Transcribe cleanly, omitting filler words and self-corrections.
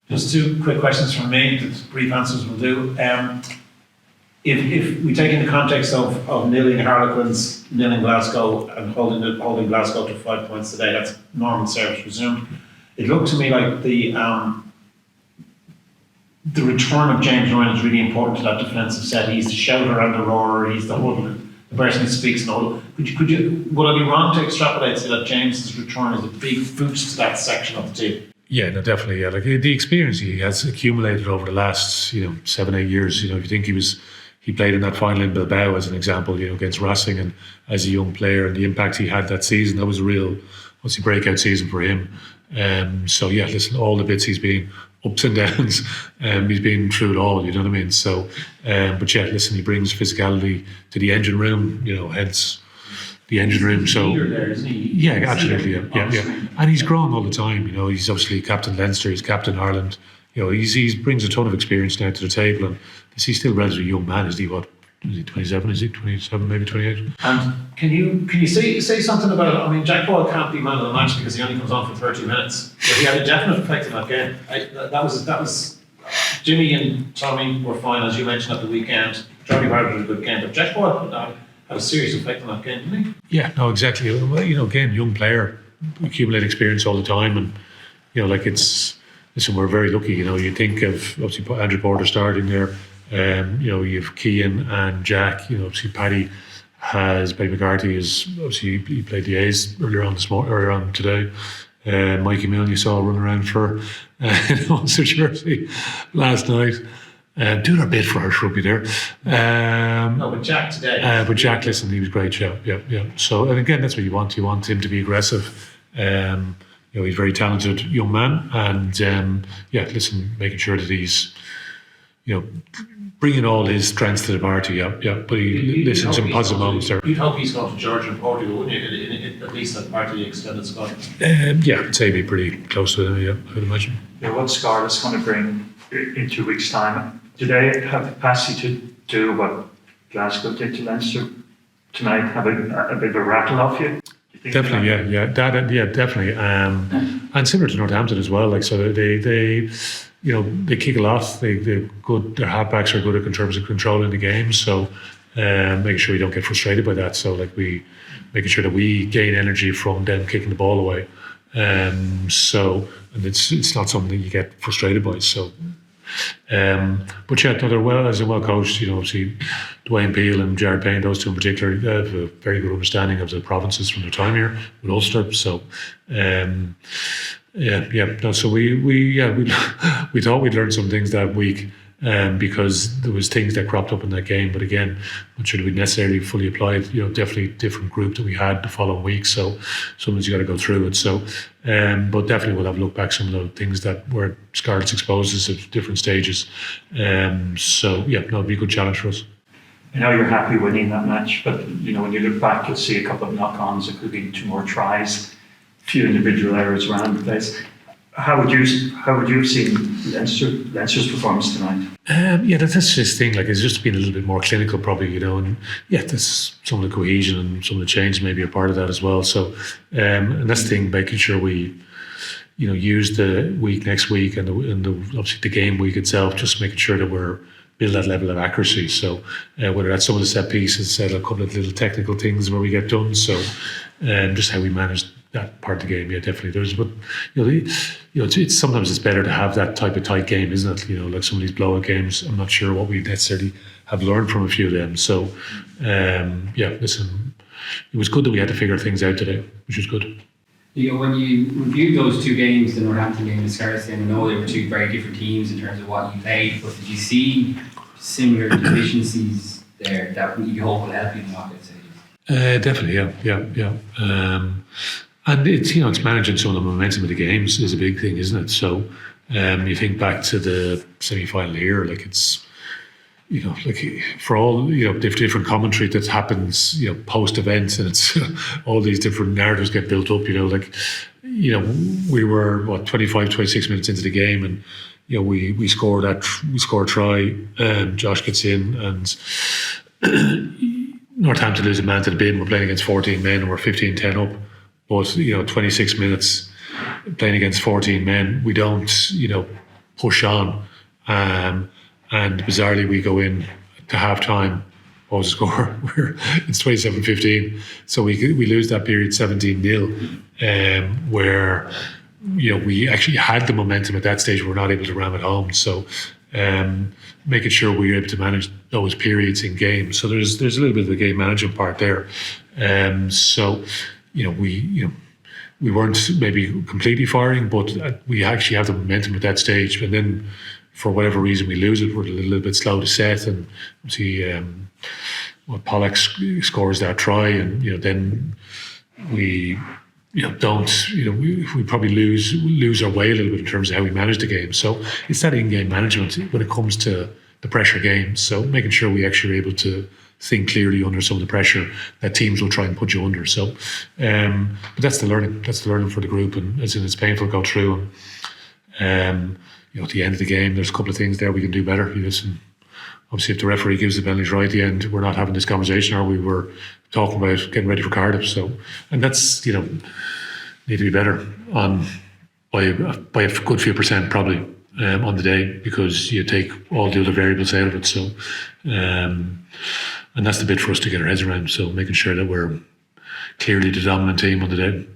Just two quick questions from me, that brief answers will do. If we take in the context of nilling Harlequins, nilling Glasgow, and holding Glasgow to 5 points today, that's normal service resumed. It looked to me like the return of James Ryan is really important to that defensive set. He's the shouter and the roarer, he's the huddle, the person who speaks in the huddle. Would I be wrong to extrapolate to that James's return is a big boost to that section of the team? Yeah, no, definitely. Yeah, like the experience he has accumulated over the last 7-8 years. If you think he played in that final in Bilbao as an example, against Racing, and as a young player, and the impact he had that season, that was a real breakout season for him. So yeah, listen, all the bits he's been ups and downs, he's been through it all. You know what I mean? So, but yeah, listen, he brings physicality to the engine room. Hence the engine room. So there, isn't he? Yeah, absolutely. Yeah. And he's grown all the time. He's obviously captain Leinster. He's captain Ireland. He brings a ton of experience now to the table, and he's still a relatively young man. Is he 27? Is he 27? Maybe 28? And can you say something about it? I mean, Jack Boyle can't be man of the match because he only comes on for 30 minutes. But he had a definite effect in that game. That was Jimmy and Tommy were fine, as you mentioned, at the weekend. Johnny Barber did a good game, but Jack Boyle had a serious effect on that game, didn't he? Yeah, no, exactly. Well, again, young player, accumulate experience all the time, and listen, we're very lucky. You think of obviously Andrew Porter starting there. You have Keane and Jack. Obviously Paddy McCarthy is obviously he played the A's earlier on today. Mikey Milne you saw running around for Ulster jersey last night. Doing our bit for Irish rugby there. No, but Jack today. But Jack, listen, he was great. Yeah. So, and again, that's what you want. You want him to be aggressive. He's a very talented young man, and listen, making sure that he's, bringing all his strengths to the party. Yeah. But he listens in positive moments there. You'd hope he's going to Georgia and Portugal, wouldn't you? At least at part of the extended squad. I'd say he'd be pretty close to him. Yeah, I would imagine. Yeah, what's Scarlets going to bring in 2 weeks' time? Do they have the capacity to do what Glasgow did to Leinster tonight? Have a bit of a rattle off you? Definitely, yeah, definitely. And similar to Northampton as well. So they kick a lot. They're good. Their halfbacks are good in terms of controlling the game. So making sure we don't get frustrated by that. So making sure that we gain energy from them kicking the ball away. And it's not something that you get frustrated by. So. But yeah, they're well coached. Obviously Dwayne Peel and Jared Payne, those two in particular, have a very good understanding of the provinces from their time here with Ulster. So So we thought we'd learn some things that week, because there was things that cropped up in that game. But again, not sure that we necessarily fully applied. Definitely different group that we had the following week. So sometimes you got to go through it. So, but definitely we'll have a look back some of the things that were Scarlets exposed us at different stages. It'll be a good challenge for us. I know you're happy winning that match, but when you look back, you'll see a couple of knock-ons. It could be 2 more tries, a few individual errors around the place. How would you have seen Leinster's performance tonight? That's his thing. It's just been a little bit more clinical, probably, and that's some of the cohesion and some of the change maybe a part of that as well. So, and that's the thing, making sure we, use the week next week and the obviously the game week itself, just making sure that we're build that level of accuracy. So, whether that's some of the set pieces, a couple of little technical things where we get done. So, just how we manage that part of the game, definitely. It's sometimes it's better to have that type of tight game, isn't it? Like some of these blowout games. I'm not sure what we necessarily have learned from a few of them. So, listen, it was good that we had to figure things out today, which was good. When you reviewed those 2 games, the Northampton game and the Scarlets game, I know they were 2 very different teams in terms of what you played, but did you see similar deficiencies there that you hope will help you in the knockout stages? Definitely, yeah. And it's managing some of the momentum of the games is a big thing, isn't it? So you think back to the semi-final here, it's for all different commentary that happens post events, and it's all these different narratives get built up. We were 25-26 minutes into the game, and we scored a try. Josh gets in, and Northampton lose a man to the bin. We're playing against 14 men, and we're 15-10 up. But 26 minutes playing against 14 men, we don't push on. And bizarrely, we go in to half time. What was the score? It's 27-15. So we lose that period 17-0, where we actually had the momentum at that stage. We're not able to ram it home. So making sure we were able to manage those periods in games. So there's a little bit of the game management part there. So we weren't maybe completely firing, but we actually have the momentum at that stage. And then for whatever reason we lose it, we're a little bit slow to set, and see Pollock scores that try, and then we don't we probably lose our way a little bit in terms of how we manage the game. So it's that in-game management when it comes to the pressure games. So making sure we actually are able to think clearly under some of the pressure that teams will try and put you under. So, but that's the learning. That's the learning for the group, and it's painful to go through. And at the end of the game, there's a couple of things there we can do better. Obviously, if the referee gives the penalties right at the end, we're not having this conversation, or we were talking about getting ready for Cardiff. So, and that's need to be better on by a good few percent probably on the day, because you take all the other variables out of it. So, and that's the bit for us to get our heads around. So making sure that we're clearly the dominant team on the day.